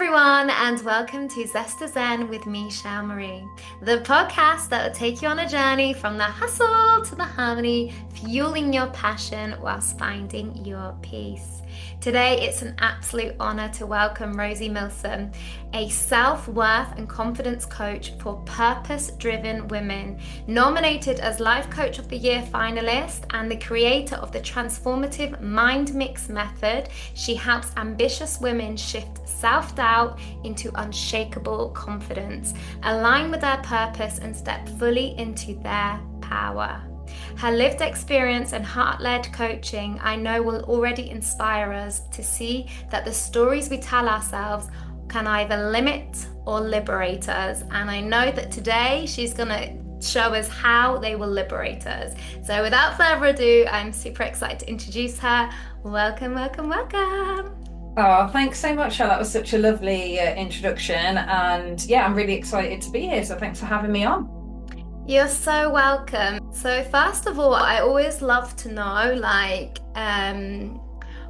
everyone, and welcome to Zest with me, Shel Marie, the podcast that will take you on a journey from the hustle to the harmony, fueling your passion whilst finding your peace. Today, it's an absolute honor to welcome Rosie Milsom, a self-worth and confidence coach for purpose-driven women, nominated as Life Coach of the Year Finalist and the creator of the transformative MindMix Method. She helps ambitious women shift self-doubt into unshakable confidence, align with their purpose, and step fully into their power. Her lived experience and heart-led coaching, I know, will already inspire us to see that the stories we tell ourselves can either limit or liberate us. And I know that today she's going to show us how they will liberate us. So without further ado, I'm super excited to introduce her. Welcome, welcome, welcome. Oh, thanks so much, Shel. That was such a lovely introduction. And yeah, I'm really excited to be here. So thanks for having me on. You're so welcome. So first of all, I always love to know,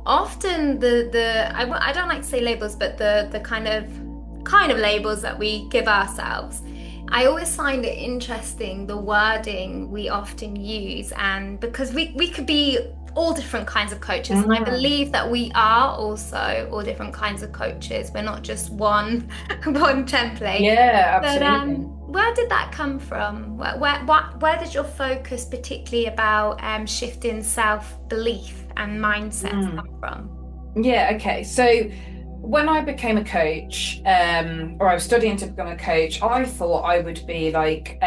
often I don't like to say labels, but the kind of labels that we give ourselves. I always find it interesting, the wording we often use, and because we could be all different kinds of coaches, and I believe that we are also all different kinds of coaches. We're not just one template. Yeah, absolutely. But where did that come from? Where did your focus, particularly about shifting self-belief and mindset, come from? Yeah, okay. So when I became a coach, or I was studying to become a coach, I thought I would be like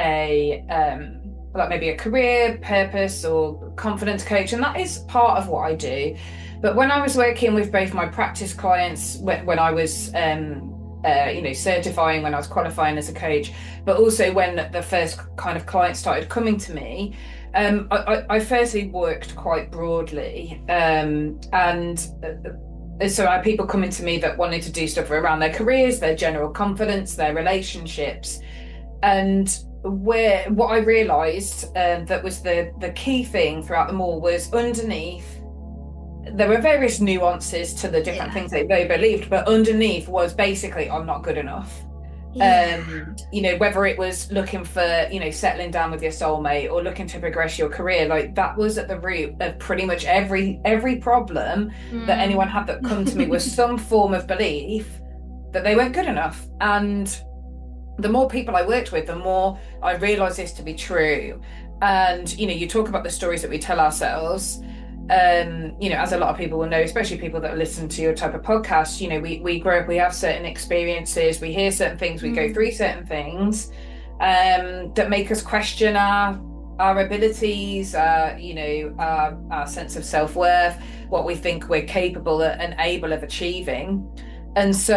maybe a career purpose or confidence coach, and that is part of what I do. But when I was working with both my practice clients, when I was certifying, when I was qualifying as a coach, but also when the first kind of clients started coming to me, I firstly worked quite broadly, so I had people coming to me that wanted to do stuff around their careers, their general confidence, their relationships. And what I realised that was the key thing throughout them all was underneath, there were various nuances to the different things that they believed, but underneath was basically, I'm not good enough. Whether it was looking for, settling down with your soulmate or looking to progress your career, like that was at the root of pretty much every problem that anyone had that come to me was some form of belief that they weren't good enough. And the more people I worked with, the more I realised this to be true. And, you talk about the stories that we tell ourselves. As a lot of people will know, especially people that listen to your type of podcast, we grow up, we have certain experiences, we hear certain things, we go through certain things that make us question our abilities, our sense of self-worth, what we think we're capable and able of achieving. And so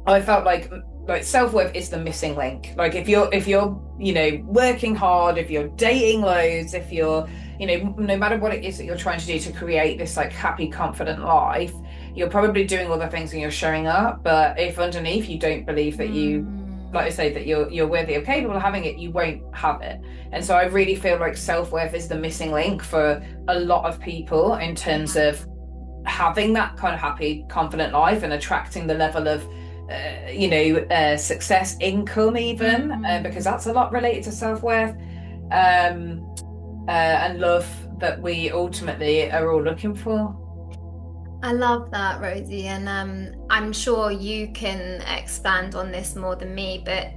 I felt like self-worth is the missing link. Like if you're working hard, if you're dating loads, if you're no matter what it is that you're trying to do to create this like happy, confident life, you're probably doing all the things and you're showing up, but if underneath you don't believe that you, like I say, that you're worthy or capable of having it, you won't have it. And so I really feel like self-worth is the missing link for a lot of people in terms of having that kind of happy, confident life and attracting the level of success, income even, because that's a lot related to self-worth and love that we ultimately are all looking for. I love that, Rosie, and I'm sure you can expand on this more than me, but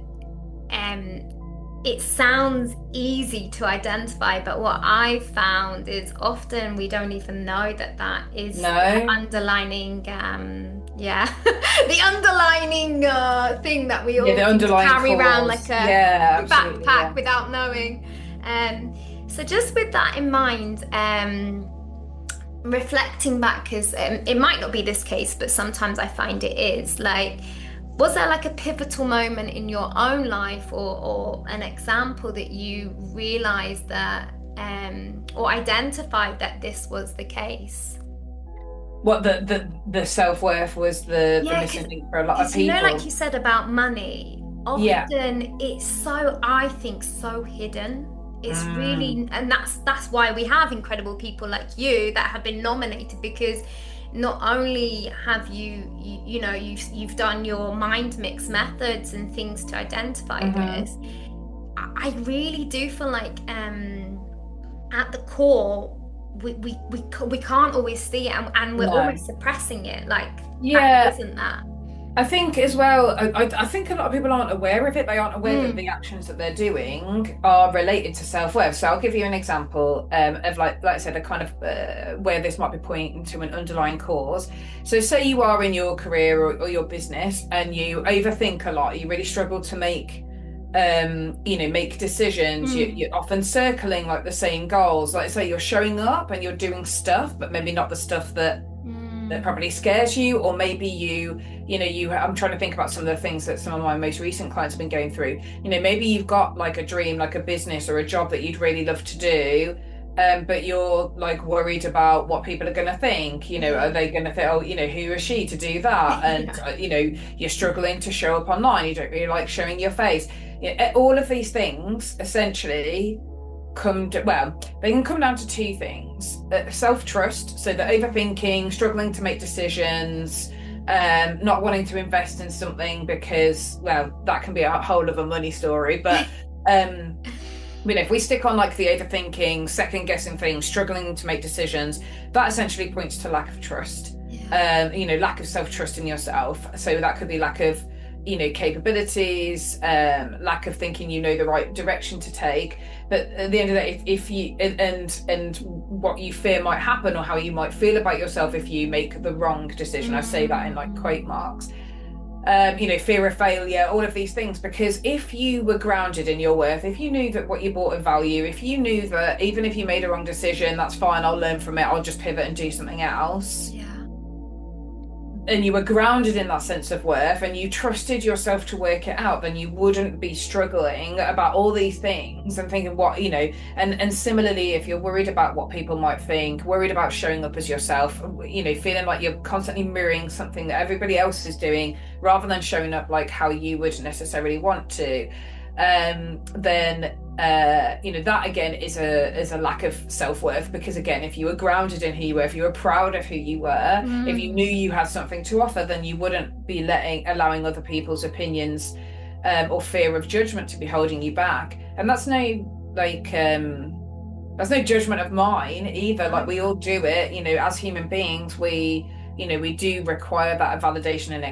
it sounds easy to identify, but what I've found is often we don't even know that is the underlining the underlining thing that we all carry around like a backpack without knowing. So just with that in mind, reflecting back, because it might not be this case, but sometimes I find it is, like, was there like a pivotal moment in your own life or an example that you realized that or identified that this was the case? What the self-worth was the missing link for a lot of people. Like you said about money, often it's so, I think, so hidden. It's really, and that's why we have incredible people like you that have been nominated, because not only have you know you've done your MindMix methods and things to identify this, Mm-hmm. I really do feel like at the core we can't always see it, and we're No. almost suppressing it, like that Yeah, isn't that. I think as well, I think a lot of people aren't aware of it. They aren't aware that the Mm, actions that they're doing are related to self-worth. So I'll give you an example of like I said, a kind of where this might be pointing to an underlying cause. So say you are in your career or your business and you overthink a lot. You really struggle to make decisions. mm, You're often circling like the same goals. Like say you're showing up and you're doing stuff, but maybe not the stuff that mm, probably scares you, or maybe you I'm trying to think about some of the things that some of my most recent clients have been going through. Maybe you've got like a dream, like a business or a job that you'd really love to do, but you're like worried about what people are going to think. Are yeah. they going to think, oh, who is she to do that? And Yeah. you're struggling to show up online, you don't really like showing your face. All of these things essentially they can come down to two things: self-trust, so the overthinking, struggling to make decisions, not wanting to invest in something because, well, that can be a whole of a money story. But um, if we stick on like the overthinking, second guessing things, struggling to make decisions, that essentially points to lack of trust. Yeah. Lack of self-trust in yourself. So that could be lack of, capabilities, lack of thinking the right direction to take. But at the end of the day, if you and what you fear might happen or how you might feel about yourself if you make the wrong decision. I say that in like quote Mm, marks. Fear of failure, all of these things. Because if you were grounded in your worth, if you knew that what you bought in value, if you knew that even if you made a wrong decision, that's fine, I'll learn from it, I'll just pivot and do something else, yeah. and you were grounded in that sense of worth and you trusted yourself to work it out, then you wouldn't be struggling about all these things and thinking and similarly, if you're worried about what people might think, worried about showing up as yourself, feeling like you're constantly mirroring something that everybody else is doing rather than showing up like how you would necessarily want to, then that again is a lack of self-worth. Because again, if you were grounded in who you were, if you were proud of who you were, if you knew Mm, you had something to offer, then you wouldn't be allowing other people's opinions, or fear of judgment to be holding you back. And that's no judgment of mine either. Like, we all do it, as human beings. We do require that validation and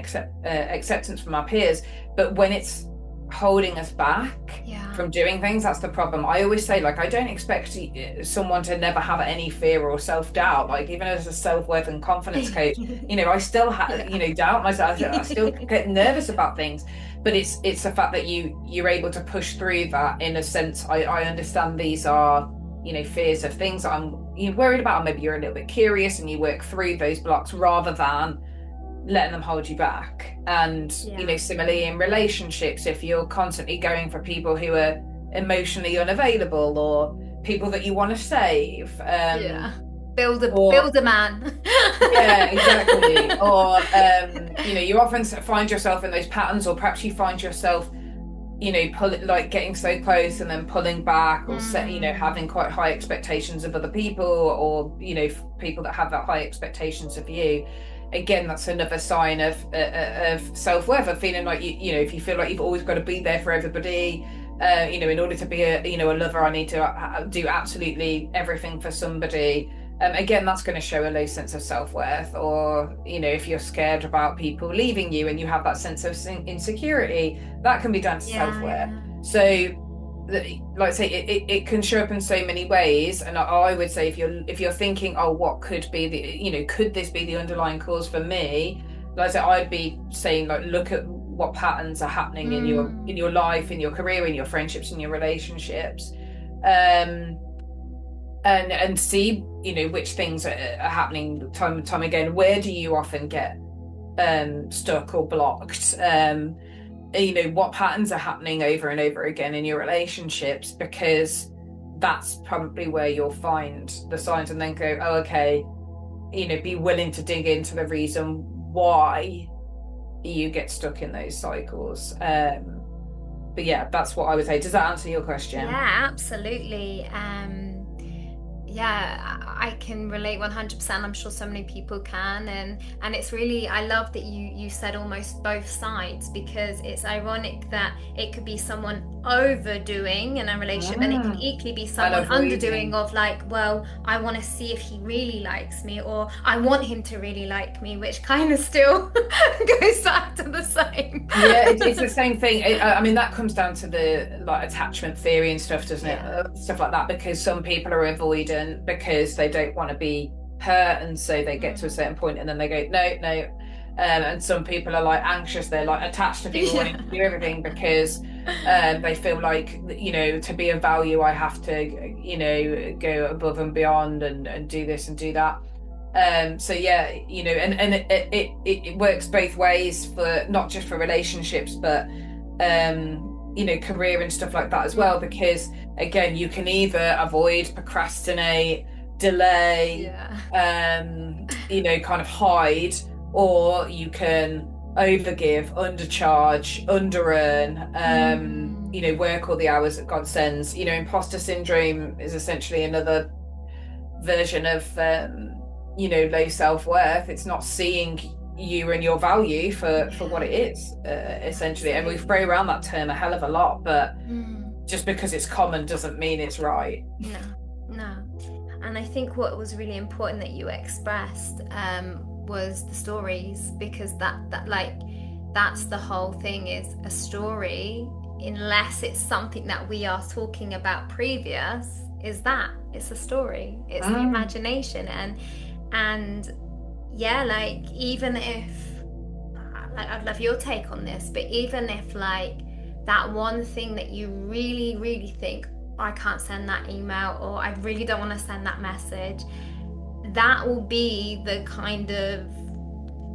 acceptance from our peers, but when it's holding us back yeah. from doing things, that's the problem. I always say, like, I don't expect someone to never have any fear or self-doubt. Like, even as a self-worth and confidence coach, I still have, Yeah. doubt myself. I still get nervous about things, but it's the fact that you're able to push through that. In a sense, I understand these are, fears of things that I'm worried about, or maybe you're a little bit curious and you work through those blocks rather than letting them hold you back. And Yeah. similarly in relationships, if you're constantly going for people who are emotionally unavailable or people that you want to save, Yeah. Build a or build a man. yeah, exactly. Or you often find yourself in those patterns, or perhaps you find yourself like getting so close and then pulling back, or Mm, having quite high expectations of other people, or people that have that high expectations of you. Again, that's another sign of self-worth, of feeling like if you feel like you've always got to be there for everybody, in order to be a lover, I need to do absolutely everything for somebody. Again, that's going to show a low sense of self-worth. Or if you're scared about people leaving you and you have that sense of insecurity, that can be down to yeah, self-worth. yeah. So, like I say, it can show up in so many ways. And I would say, if you're thinking, oh, what could be could this be the underlying cause for me? Like I said, I'd be saying, like, look at what patterns are happening in your Mm, life, in your career, in your friendships, in your relationships, um, and see which things are happening time and time again. Where do you often get stuck or blocked? What patterns are happening over and over again in your relationships, because that's probably where you'll find the signs, and then go, oh, okay, be willing to dig into the reason why you get stuck in those cycles. But yeah, that's what I would say. Does that answer your question? yeah, absolutely. yeah, I can relate 100%. I'm sure so many people can, and it's really, I love that you said almost both sides, because it's ironic that it could be someone overdoing in a relationship, and it can equally be And someone underdoing, avoiding. of like, well, I want to see if he really likes me, or I want him to really like me, which kind of still goes back to the same. Yeah, it's the same thing. I mean, that comes down to the like attachment theory and stuff, doesn't it? Yeah. Stuff like that, because some people are avoidant because they don't want to be hurt, and so they get to a Mm. certain point and then they go, no, no. And some people are like anxious, they're like attached to people Yeah. wanting to do everything because they feel like, to be of value, I have to, go above and beyond and do this and do that. So yeah, and it works both ways, for not just for relationships, but career and stuff like that as well, Mm. because again, you can either avoid, procrastinate, delay, Yeah. kind of hide, or you can overgive, undercharge, under earn, Mm. work all the hours that God sends. Imposter syndrome is essentially another version of low self-worth. It's not seeing you and your value for what it is, essentially. And we throw around that term a hell of a lot, but Mm. just because it's common doesn't mean it's right. No, no. And I think what was really important that you expressed was the stories, because that like, that's the whole thing, is a story, unless it's something that we are talking about previous, is that it's a story, it's the Mm. imagination. And yeah, like, even if, like, I'd love your take on this, but even if like that one thing that you really really think, I can't send that email, or I really don't want to send that message, that will be the kind of,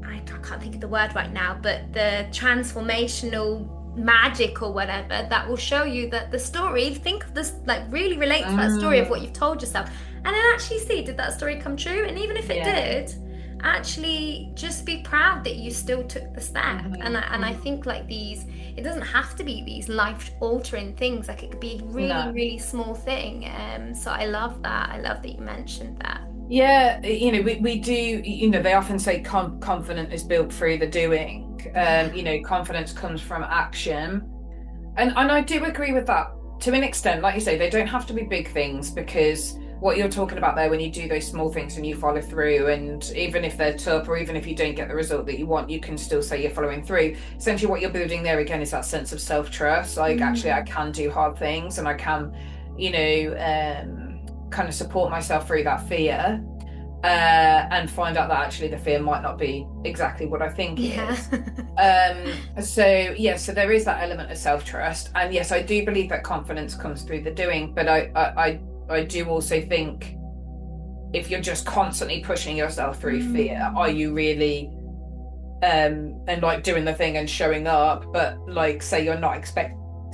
I can't think of the word right now, but the transformational magic or whatever that will show you that the story, think of this, like, really relate to that story of what Mm. you've told yourself, and then actually see, did that story come true? And even if it Yeah. did, actually just be proud that you still took the step. And I Hmm. think, like, these, it doesn't have to be these life altering things, like it could be a really No. really small thing. So I love that, I love that you mentioned that. Yeah, we do, they often say confidence is built through the doing. Yeah. Confidence comes from action. And I do agree with that to an extent. Like you say, they don't have to be big things, because what you're talking about there, when you do those small things and you follow through, and even if they're tough, or even if you don't get the result that you want, you can still say you're following through. Essentially, what you're building there again is that sense of self-trust. Like, actually, I Mm. can do hard things, and I can, kind of support myself through that fear, and find out that actually the fear might not be exactly what I think it Yeah. is. So yeah, so there is that element of self-trust, and yes, I do believe that confidence comes through the doing, but I do also think, if you're just constantly pushing yourself through fear, are Mm. you really and like doing the thing and showing up, but like, say you're not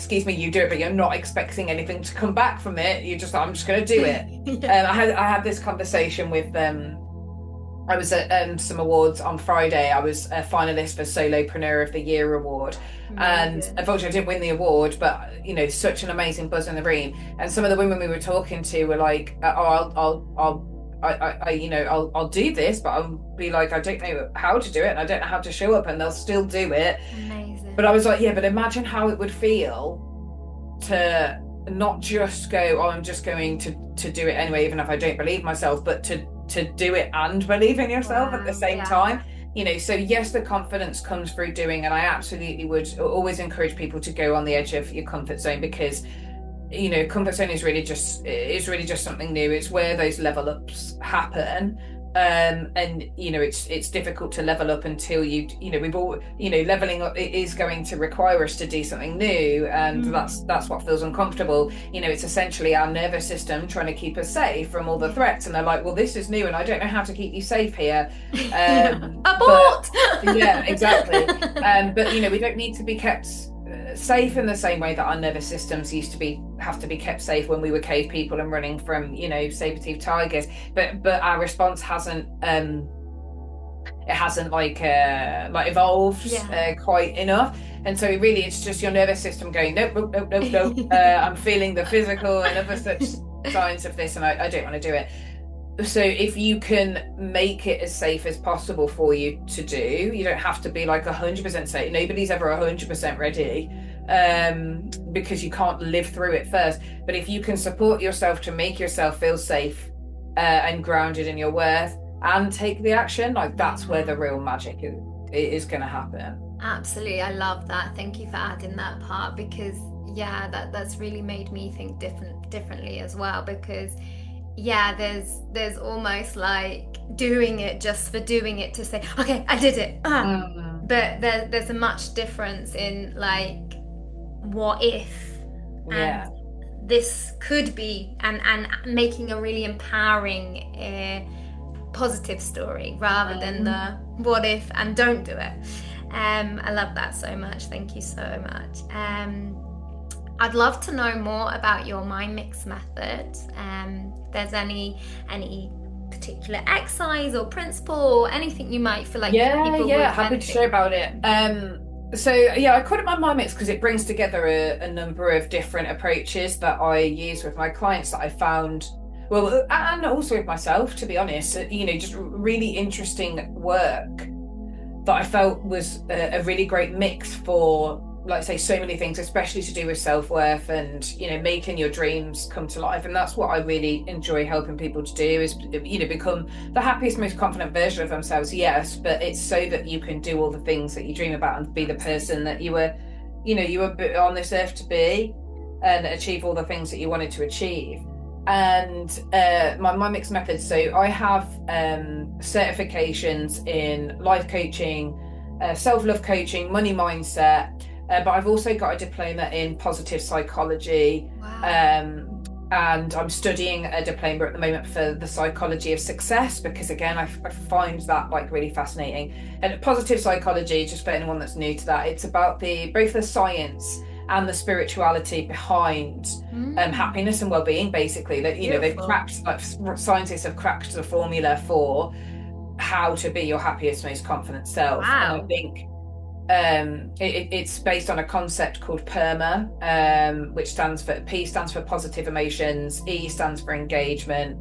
you do it, but you're not expecting anything to come back from it. You just, I'm just going to do it. Yeah. I had this conversation with I was at some awards on Friday. I was a finalist for Solopreneur of the Year award, and Amazing. unfortunately I didn't win the award, but such an amazing buzz in the room. And some of the women we were talking to were like, oh, I'll do this, but I'll be like, I don't know how to do it, and I don't know how to show up, and they'll still do it. But I Amazing. was like, yeah, but imagine how it would feel to not just go, oh, I'm just going to do it anyway, even if I don't believe myself, but to do it and believe in yourself at the Wow. same Yeah. time. So yes, the confidence comes through doing, and I absolutely would always encourage people to go on the edge of your comfort zone, because comfort zone is really just something new. It's where those level ups happen. And it's difficult to level up until we've all, leveling up, it is going to require us to do something new, and Mm. that's what feels uncomfortable. It's essentially our nervous system trying to keep us safe from all the Yeah. threats, and they're like, well, this is new and I don't know how to keep you safe here. Yeah. But Abort. yeah, exactly. But we don't need to be kept safe in the same way that our nervous systems used to have to be kept safe when we were cave people and running from saber-toothed tigers. But our response hasn't it hasn't like evolved Yeah. quite enough. And so really it's just your nervous system going, nope, nope, nope, nope, nope. I'm feeling the physical and other such signs of this and I don't want to do it. So if you can make it as safe as possible for you to do, you don't have to be like 100% safe. Nobody's ever 100% ready, because you can't live through it first. But if you can support yourself to make yourself feel safe, and grounded in your worth, and take the action, like that's where the real magic is going to happen. Absolutely, I love that. Thank you for adding that part, because yeah, that's really made me think differently as well, because yeah, there's almost like doing it just for doing it to say, okay, I did it. But there's a much difference in like, what if, and Yeah. this could be, and making a really empowering, positive story rather than the what if and don't do it. I love that so much. Thank you so much. I'd love to know more about your MindMix method. If there's any particular exercise or principle or anything you might feel like people would happy to share about it. So yeah, I call it my MindMix because it brings together a number of different approaches that I use with my clients that I found, well, and also with myself, to be honest, just really interesting work that I felt was a really great mix for, like I say, so many things, especially to do with self-worth and, making your dreams come to life. And that's what I really enjoy helping people to do, is, become the happiest, most confident version of themselves. Yes, but it's so that you can do all the things that you dream about and be the person that you were on this earth to be, and achieve all the things that you wanted to achieve. And my MindMix method, so I have certifications in life coaching, self-love coaching, money mindset, but I've also got a diploma in positive psychology. Wow. And I'm studying a diploma at the moment for the psychology of success, because again, I find that like really fascinating. And positive psychology, just for anyone that's new to that, it's about both the science and the spirituality behind happiness and well-being, basically. That they've cracked, like scientists have cracked the formula for how to be your happiest, most confident self. Wow. And I think it's based on a concept called PERMA, which stands for P stands for positive emotions, E stands for engagement,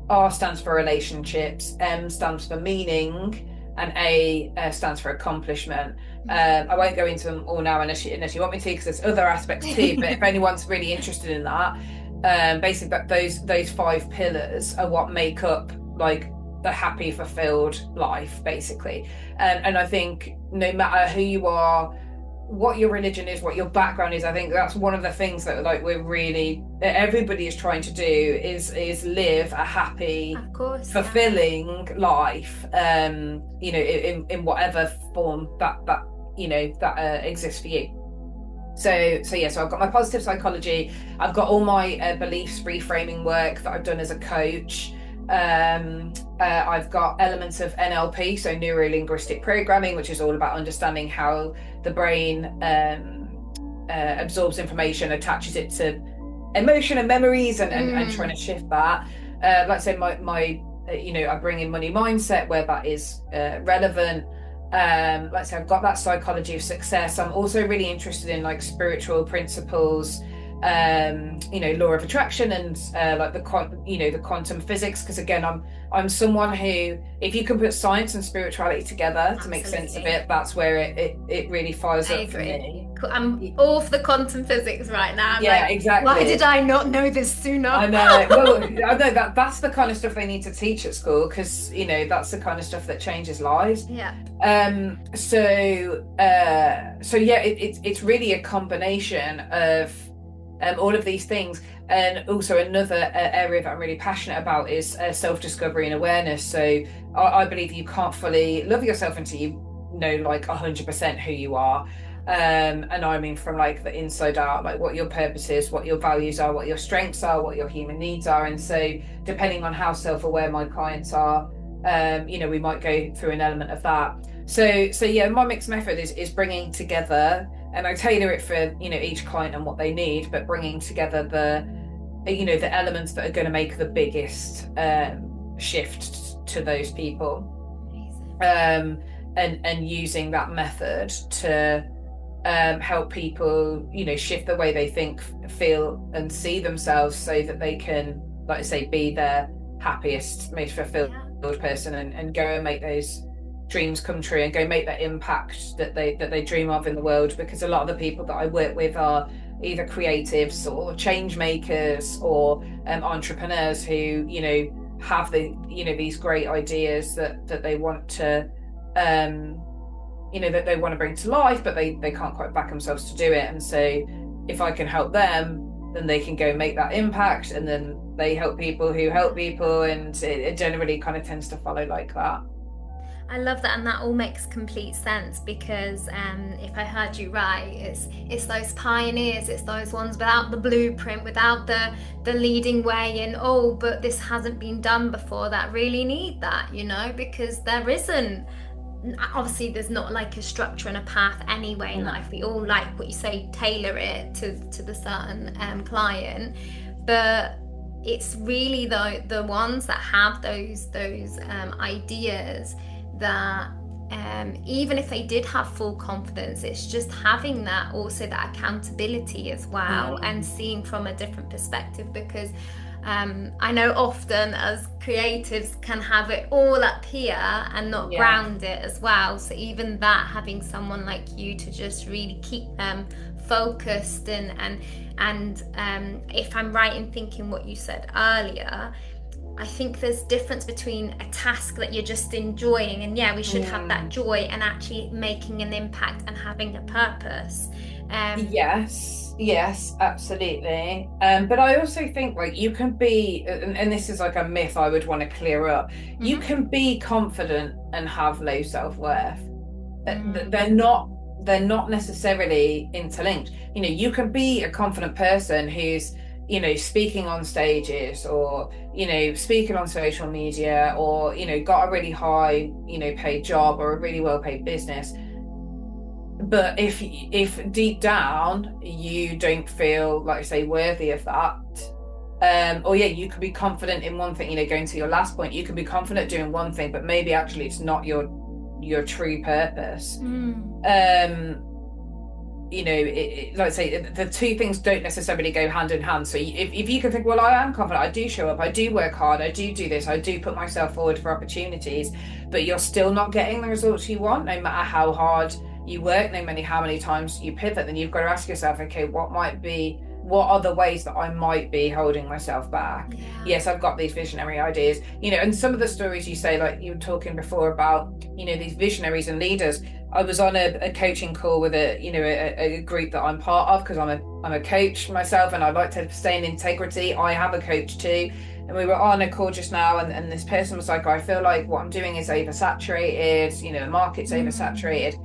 R stands for relationships, M stands for meaning, and A stands for accomplishment. I won't go into them all now unless you want me to, because there's other aspects too. But if anyone's really interested in that, basically those 5 pillars are what make up like the happy, fulfilled life, basically. And I think no matter who you are, what your religion is, what your background is, I think that's one of the things that like everybody is trying to do is live a happy, of course, fulfilling life, in whatever form that exists for you. So I've got my positive psychology, I've got all my beliefs reframing work that I've done as a coach. I've got elements of NLP, so neuro-linguistic programming, which is all about understanding how the brain absorbs information, attaches it to emotion and memories, and trying to shift that. Like I said, I bring in money mindset where that is relevant. Like I said, I've got that psychology of success. I'm also really interested in like spiritual principles, law of attraction, and like the quantum physics, because again, I'm someone who, if you can put science and spirituality together to make sense of it, that's where it really fires up for me. I'm all for the quantum physics right now. Exactly. Why did I not know this sooner? I know. Well, I know that's the kind of stuff they need to teach at school, because that's the kind of stuff that changes lives. Yeah. It's really a combination of all of these things. And also another area that I'm really passionate about is self-discovery and awareness. So I believe you can't fully love yourself until you know like 100% who you are. And I mean from like the inside out, like what your purpose is, what your values are, what your strengths are, what your human needs are. And so depending on how self-aware my clients are, we might go through an element of that. So yeah, MindMix method is bringing together, and I tailor it for each client and what they need, but bringing together the elements that are going to make the biggest shift to those people. And using that method to help people shift the way they think, feel and see themselves, so that they can like I say, be their happiest, most fulfilled Yeah. person, and go and make those dreams come true and go make that impact that they dream of in the world. Because a lot of the people that I work with are either creatives or change makers or entrepreneurs who, have these great ideas that they want to that they want to bring to life, but they can't quite back themselves to do it. And so if I can help them, then they can go make that impact, and then they help people who help people, and it generally kind of tends to follow like that. I love that, and that all makes complete sense because if I heard you right, it's those pioneers, it's those ones without the blueprint, without the leading way in. Oh, but this hasn't been done before. That really need that, because there isn't. Obviously, there's not like a structure and a path anyway in No. life. We all, like what you say, tailor it to the certain client, but it's really the ones that have those ideas that even if they did have full confidence, it's just having that, also that accountability as well, and seeing from a different perspective. Because I know often as creatives can have it all up here and not ground it as well. So even that, having someone like you to just really keep them focused, and if I'm right in thinking what you said earlier, I think there's difference between a task that you're just enjoying, and we should have that joy, and actually making an impact and having a purpose. Yes, absolutely. But I also think like you can be, and this is like a myth I would want to clear up. You can be confident and have low self-worth. They're not necessarily interlinked. You can be a confident person who's speaking on stages, or speaking on social media, or got a really high paid job or a really well paid business, but if deep down you don't feel, like I say, worthy of that, or you could be confident in one thing, going to your last point, you can be confident doing one thing, but maybe actually it's not your true purpose. Like I say, the two things don't necessarily go hand in hand. So if you can think, well, I am confident, I do show up, I do work hard, I do this, I do put myself forward for opportunities, but you're still not getting the results you want, no matter how hard you work, no matter how many times you pivot, then you've got to ask yourself, okay, what are the ways that I might be holding myself back? Yes, I've got these visionary ideas, and some of the stories you say, like you were talking before about, these visionaries and leaders. I was on a coaching call with a group that I'm part of, because I'm a coach myself, and I like to stay in integrity. I have a coach too, and we were on a call just now, and this person was like, I feel like what I'm doing is oversaturated, the market's oversaturated.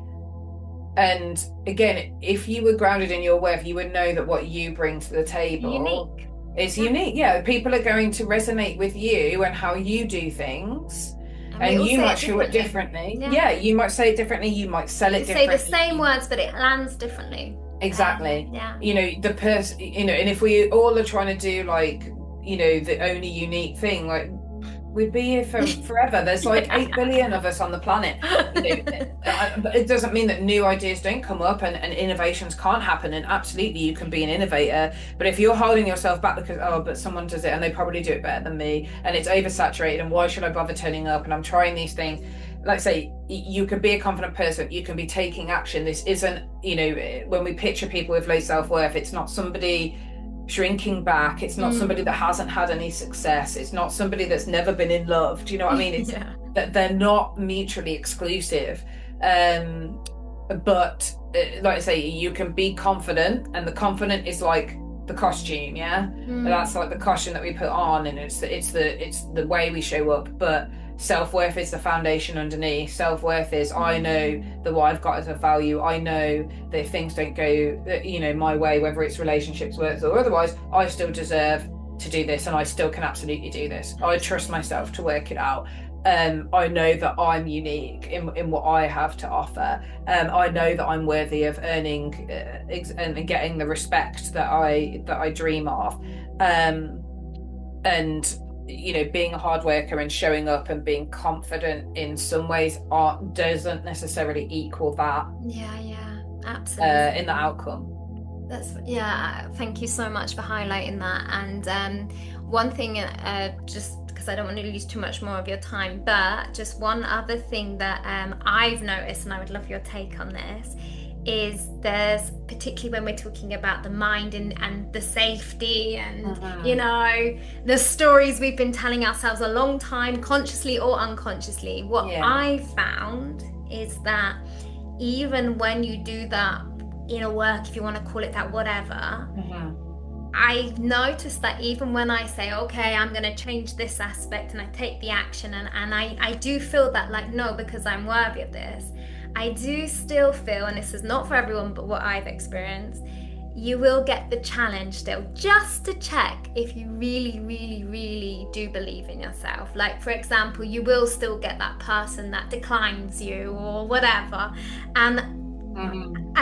And again, if you were grounded in your worth, you would know that what you bring to the table is unique. People are going to resonate with you and how you do things. And you might show it differently. You might say it differently. You might sell it differently. Say the same words, but it lands differently. Exactly. The person, and if we all are trying to do like, the only unique thing, like we'd be here for forever. There's like 8 billion of us on the planet. But it doesn't mean that new ideas don't come up and innovations can't happen. And absolutely, you can be an innovator. But if you're holding yourself back because, but someone does it and they probably do it better than me, and it's oversaturated, and why should I bother turning up? And I'm trying these things. Like I say, you can be a confident person. You can be taking action. This isn't, when we picture people with low self-worth, it's not somebody shrinking back, it's not somebody that hasn't had any success, it's not somebody that's never been in love, do you know what I mean? It's that they're not mutually exclusive. But like I say, you can be confident, and the confident is like the costume, that's like the costume that we put on, and it's the way we show up. But self-worth is the foundation underneath. Self-worth is, I know that what I've got as a value. I know that if things don't go my way, whether it's relationships, work, or otherwise, I still deserve to do this, and I still can absolutely do this. I trust myself to work it out. I know that I'm unique in what I have to offer. I know that I'm worthy of earning and getting the respect that I dream of. And being a hard worker and showing up and being confident in some ways doesn't necessarily equal that. Absolutely. In the outcome. Yeah, thank you so much for highlighting that. And one thing, just because I don't want to lose too much more of your time, but just one other thing that I've noticed, and I would love your take on this, is there's particularly when we're talking about the mind and the safety and Mhm. the stories we've been telling ourselves a long time, consciously or unconsciously. What Yeah. I found is that even when you do that inner work, if you want to call it that, whatever, Mhm. I've noticed that even when I say, okay, I'm going to change this aspect and I take the action and I do feel that, like, no, because I'm worthy of this, I do still feel, and this is not for everyone, but what I've experienced, you will get the challenge still just to check if you really, really, really do believe in yourself. Like, for example, you will still get that person that declines you or whatever. And Mhm.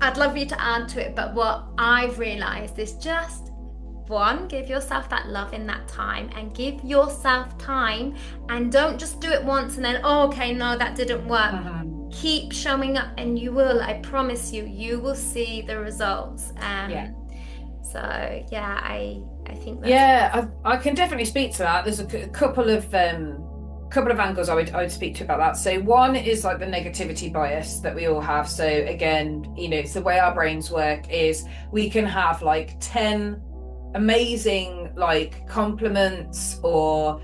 I'd love you to add to it, but what I've realized is just one, give yourself that love in that time and give yourself time and don't just do it once and then, oh, okay, no, that didn't work. Mhm. Keep showing up and you will, I promise you, you will see the results. Yeah. So yeah, I think that's Yeah, I can definitely speak to that. There's a couple of angles I would speak to about that. So one is like the negativity bias that we all have. So again, it's the way our brains work is we can have like 10 amazing like compliments or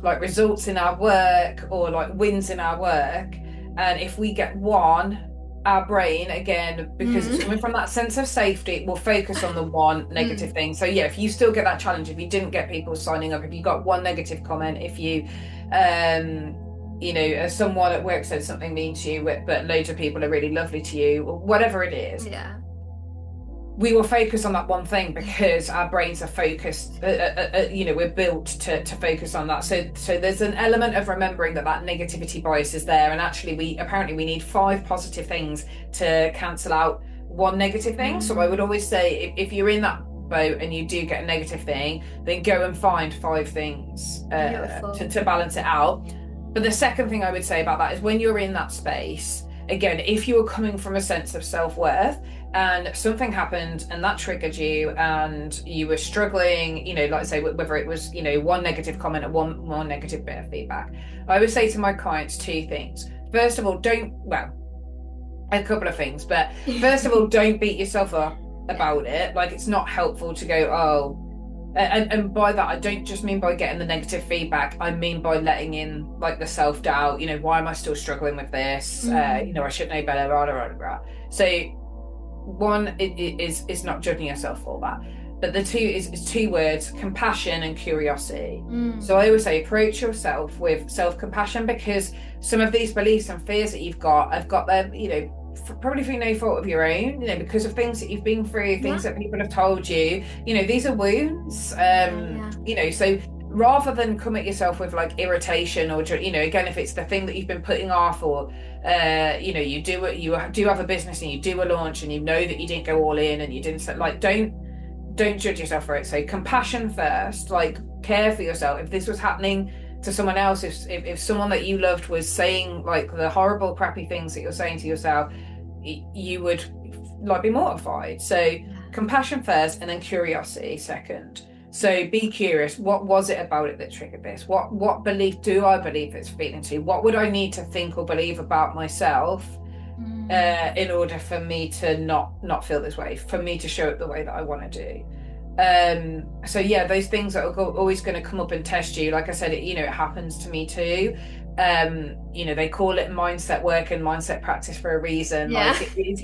like results in our work or like wins in our work. And if we get one, our brain, again, because it's mm, coming from that sense of safety, will focus on the one negative mm, thing. So yeah, if you still get that challenge, if you didn't get people signing up, if you got one negative comment, if you someone at work said something mean to you, but loads of people are really lovely to you, or whatever it is, yeah, we will focus on that one thing because our brains are focused. We're built to focus on that. So there's an element of remembering that negativity bias is there, and actually we need five positive things to cancel out one negative thing. So I would mm, always say if you're in that boat and you do get a negative thing, then go and find five things to beautiful. to balance it out. But the second thing I would say about that is when you're in that space, again, if you are coming from a sense of self-worth and something happened and that triggered you and you were struggling, like I say, whether it was, one negative comment or one negative bit of feedback, I would say to my clients two things. First of all, a couple of things, but first of all, don't beat yourself up Yeah. about it. Like it's not helpful to go, oh, and by that I don't just mean by getting the negative feedback, I mean by letting in like the self-doubt, why am I still struggling with this, I should know better, rah, rah, rah, rah. So one is not judging yourself for that, but the two is two words: compassion and curiosity. So I Mm. always say approach yourself with self-compassion, because some of these beliefs and fears that you've got have got them, probably through no fault of your own, because of things that you've been through, things Yeah. that people have told you, these are wounds. Yeah, yeah. So rather than come at yourself with like irritation or again, if it's the thing that you've been putting off, or you do have a business and you do a launch and you know that you didn't go all in and you didn't, like, don't judge yourself for it. So compassion first, like care for yourself. If this was happening to someone else, if someone that you loved was saying like the horrible crappy things that you're saying to yourself, you would like be mortified. So Yeah. compassion first and then curiosity second. So be curious. What was it about it that triggered this? What belief do I believe it's feeding to? What would I need to think or believe about myself Mm. in order for me to not feel this way, for me to show it the way that I want to do? So yeah, those things that are always going to come up and test you. Like I said, it happens to me too. They call it mindset work and mindset practice for a reason. Yeah. Like it's,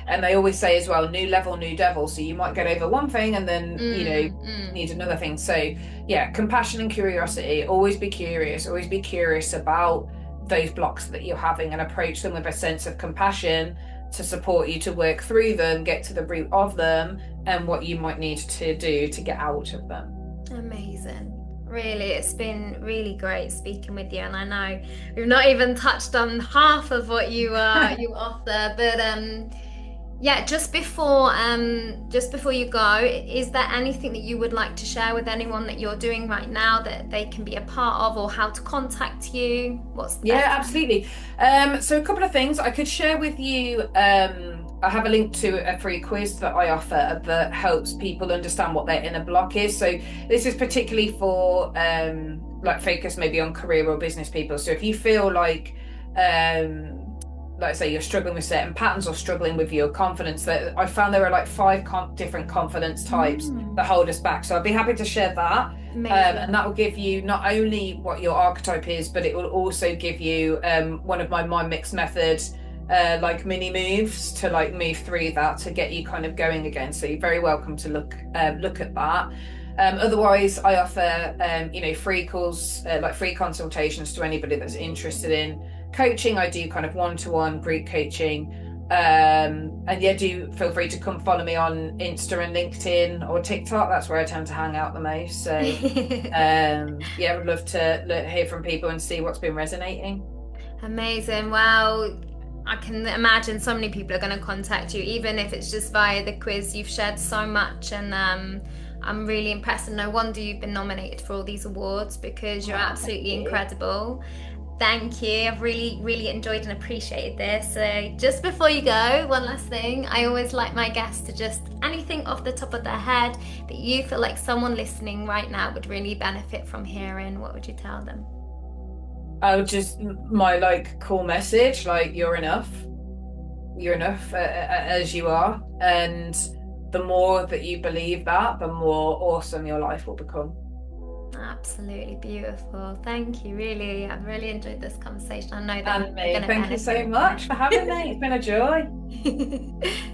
and they always say as well, new level, new devil. So you might get over one thing and then, Mm. need another thing. So yeah, compassion and curiosity. Always be curious. Always be curious about those blocks that you're having and approach them with a sense of compassion to support you to work through them, get to the root of them, and what you might need to do to get out of them. Amazing. Really, it's been really great speaking with you, and I know we've not even touched on half of what you offer, but yeah, just before you go, is there anything that you would like to share with anyone that you're doing right now that they can be a part of, or how to contact you? What's the Yeah, best way? absolutely. So a couple of things I could share with you. I have a link to a free quiz that I offer that helps people understand what their inner block is. So this is particularly for like focus maybe on career or business people. So if you feel like say you're struggling with certain patterns or struggling with your confidence, that I found there are like five different confidence types that hold us back. So I'd be happy to share that. And that will give you not only what your archetype is, but it will also give you one of my MindMix Method like mini moves to like move through that to get you kind of going again. So you're very welcome to look at that. Otherwise, I offer free calls, like free consultations to anybody that's interested in coaching. I do kind of one-to-one group coaching. And yeah, do feel free to come follow me on Insta and LinkedIn or TikTok. That's where I tend to hang out the most. So yeah, I would love to hear from people and see what's been resonating. Amazing. Well, I can imagine so many people are going to contact you, even if it's just via the quiz. You've shared so much, and I'm really impressed. And no wonder you've been nominated for all these awards, because you're absolutely incredible. Thank you. I've really, really enjoyed and appreciated this. So just before you go, one last thing. I always like my guests to just anything off the top of their head that you feel like someone listening right now would really benefit from hearing. What would you tell them? I would just my like core message, like you're enough. You're enough as you are, and the more that you believe that, the more awesome your life will become. Absolutely beautiful. Thank you. Really, I've really enjoyed this conversation. I know that And me, thank you so much for having me. It's been a joy.